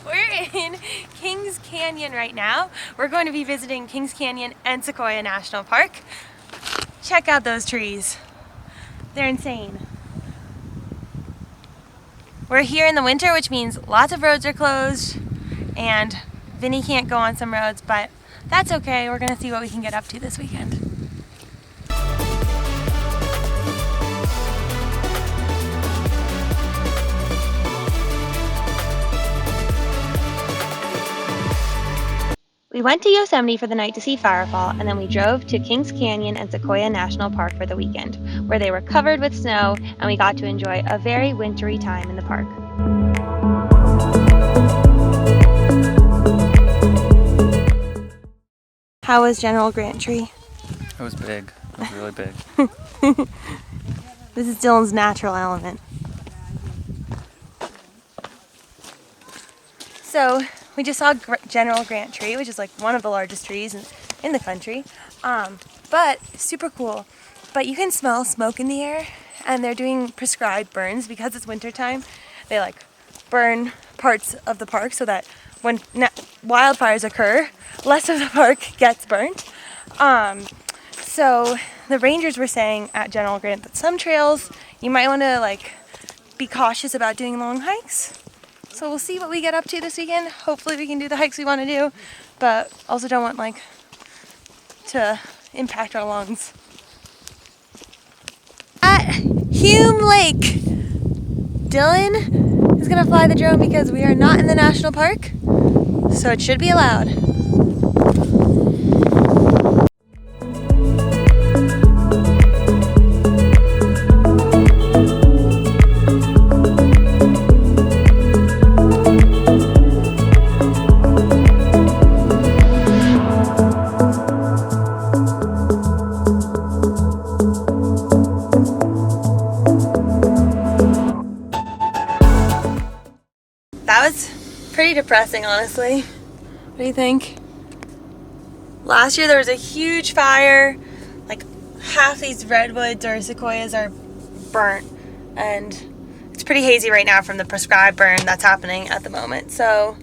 We're in Kings Canyon right now. We're going to be visiting Kings Canyon and Sequoia National Park. Check out those trees. They're insane. We're here in the winter, which means lots of roads are closed and Vinny can't go on some roads, but that's okay. We're gonna see what we can get up to this weekend. We went to Yosemite for the night to see Firefall, and then we drove to Kings Canyon and Sequoia National Park for the weekend, where they were covered with snow and we got to enjoy a very wintry time in the park. How was General Grant Tree? It was big. It was really big. This is Dylan's natural element. So we just saw General Grant Tree, which is like one of the largest trees in the country, but super cool. But you can smell smoke in the air, and they're doing prescribed burns because it's wintertime. They like burn parts of the park so that when wildfires occur, less of the park gets burnt. So the rangers were saying at General Grant that some trails you might want to like be cautious about doing long hikes. So we'll see what we get up to this weekend. Hopefully we can do the hikes we want to do, but also don't want like to impact our lungs. At Hume Lake, Dylan is gonna fly the drone because we are not in the national park, so it should be allowed. That was pretty depressing, honestly. What do you think? Last year there was a huge fire. Like half these redwoods or sequoias are burnt, and it's pretty hazy right now from the prescribed burn that's happening at the moment. So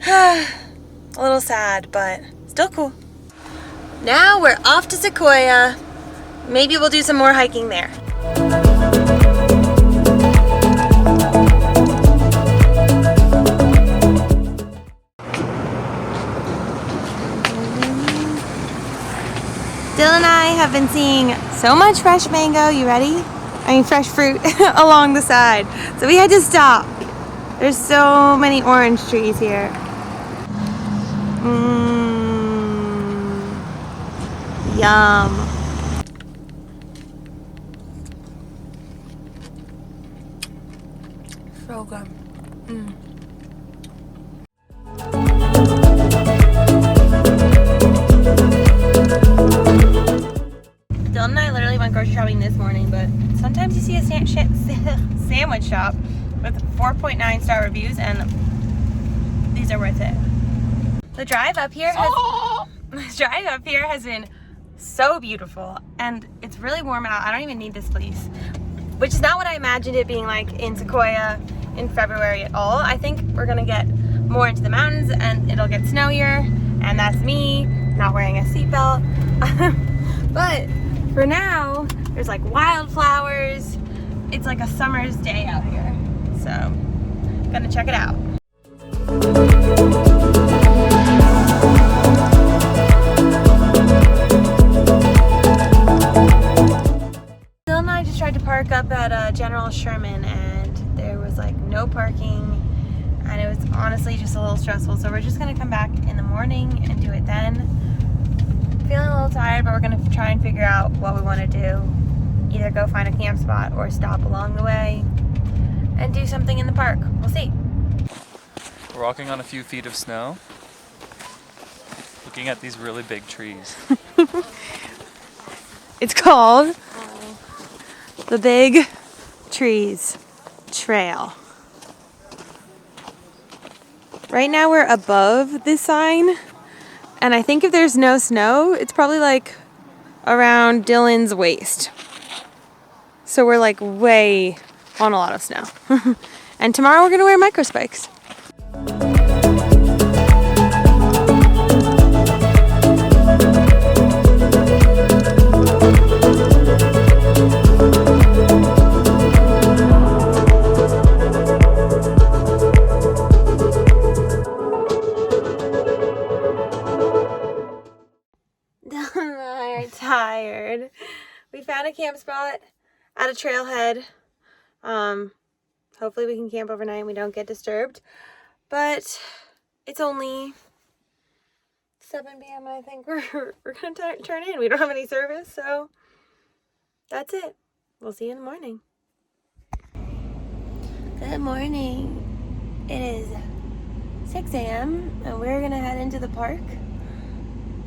a little sad, but still cool. Now we're off to Sequoia. Maybe we'll do some more hiking there. Dylan and I have been seeing so much fresh mango, you ready? Fresh fruit along the side. So we had to stop. There's so many orange trees here. Yum. So good. Dylan and I literally went grocery shopping this morning, but sometimes you see a sandwich shop with 4.9 star reviews, and these are worth it. The drive up here has been so beautiful, and it's really warm out. I don't even need this fleece, which is not what I imagined it being like in Sequoia in February at all. I think we're gonna get more into the mountains and it'll get snowier, and that's me not wearing a seatbelt. But for now, there's like wildflowers. It's like a summer's day out here. So, gonna check it out. Dylan and I just tried to park up at General Sherman, and there was like no parking, and it was honestly just a little stressful. So we're just gonna come back in the morning and do it then. Feeling a little tired, but we're gonna try and figure out what we want to do. Either go find a camp spot or stop along the way and do something in the park. We'll see. We're walking on a few feet of snow, looking at these really big trees. It's called the Big Trees Trail. Right now we're above this sign, and I think if there's no snow, it's probably like around Dylan's waist. So we're like way on a lot of snow. And tomorrow we're gonna wear micro spikes. found a camp spot at a trailhead. Hopefully we can camp overnight and we don't get disturbed. But it's only 7 p.m. and I think we're gonna turn in. We don't have any service, so that's it. We'll see you in the morning. Good morning. It is 6 a.m. and we're gonna head into the park.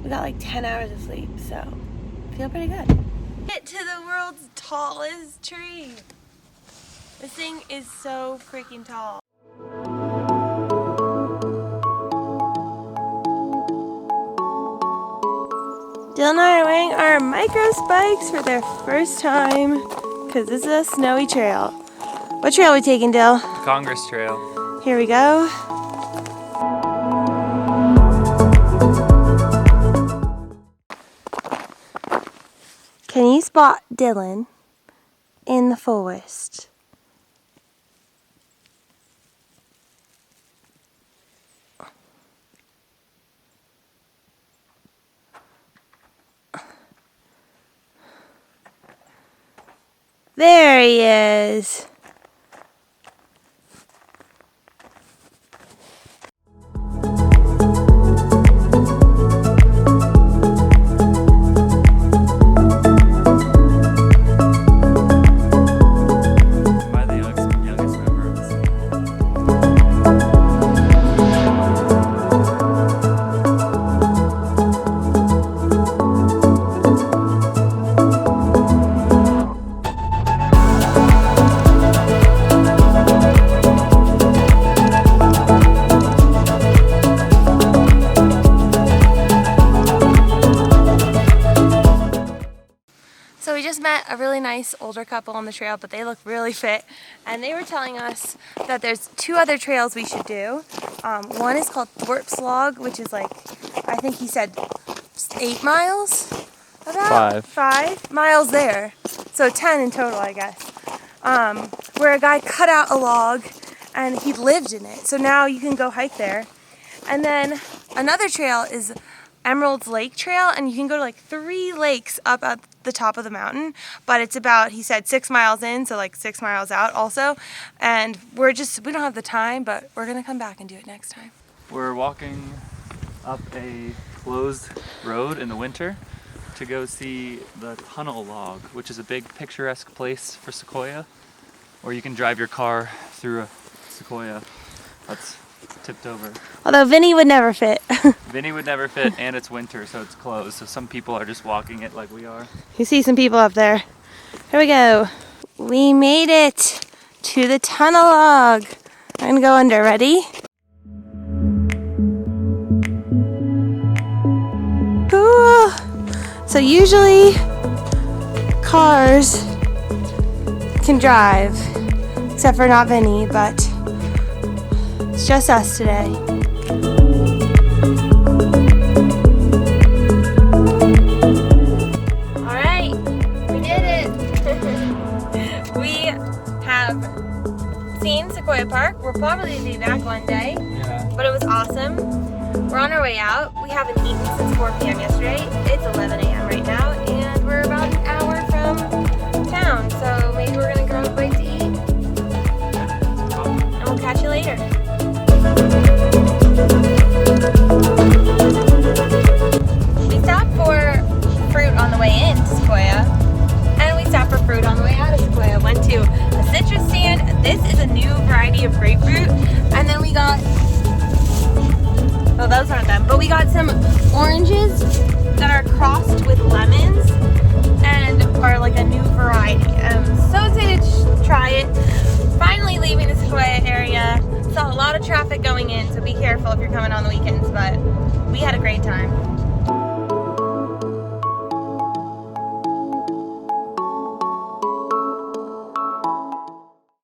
We got like 10 hours of sleep, so feel pretty good. Get to the world's tallest tree. This thing is so freaking tall. Dill and I are wearing our micro spikes for their first time because this is a snowy trail. What trail are we taking, Dill? The Congress Trail. Here we go. Can you spot Dylan in the forest? There he is. So we just met a really nice older couple on the trail, but they look really fit. And they were telling us that there's 2 other trails we should do. One is called Thorpe's Log, which is like, I think he said 8 miles? About? 5 miles there. So 10 in total, I guess. Where a guy cut out a log and he lived in it. So now you can go hike there. And then another trail is Emerald's Lake Trail, and you can go to like 3 lakes up at the top of the mountain, but it's about, he said, 6 miles in, so like 6 miles out also. And we don't have the time, but we're gonna come back and do it next time. We're walking up a closed road in the winter to go see the Tunnel Log, which is a big picturesque place for Sequoia, where you can drive your car through a sequoia that's tipped over. Although Vinny would never fit. Vinny would never fit, and it's winter, so it's closed. So some people are just walking it like we are. You see some people up there. Here we go. We made it to the Tunnel Log. I'm gonna go under. Ready? Cool. So usually cars can drive, except for not Vinny, but it's just us today. All right, we did it. We have seen Sequoia Park. We'll probably be back one day, but it was awesome. We're on our way out. We haven't eaten since 4 p.m. yesterday. It's 11 a.m. right now, and we're about an hour from town, so maybe we're gonna grab a bite to eat. And we'll catch you later. We stopped for fruit on the way into Sequoia, and we stopped for fruit on the way out of Sequoia. Went to a citrus stand. This is a new variety of grapefruit, and then we got, well, those aren't them, but we got some oranges that are crossed with lemons and are like a new variety. I'm so excited to try it. Finally leaving the Sequoia area. Saw a lot of traffic going in, so be careful if you're coming on the weekends, but we had a great time.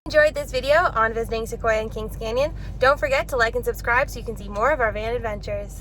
Enjoyed this video on visiting Sequoia and Kings Canyon. Don't forget to like and subscribe so you can see more of our van adventures.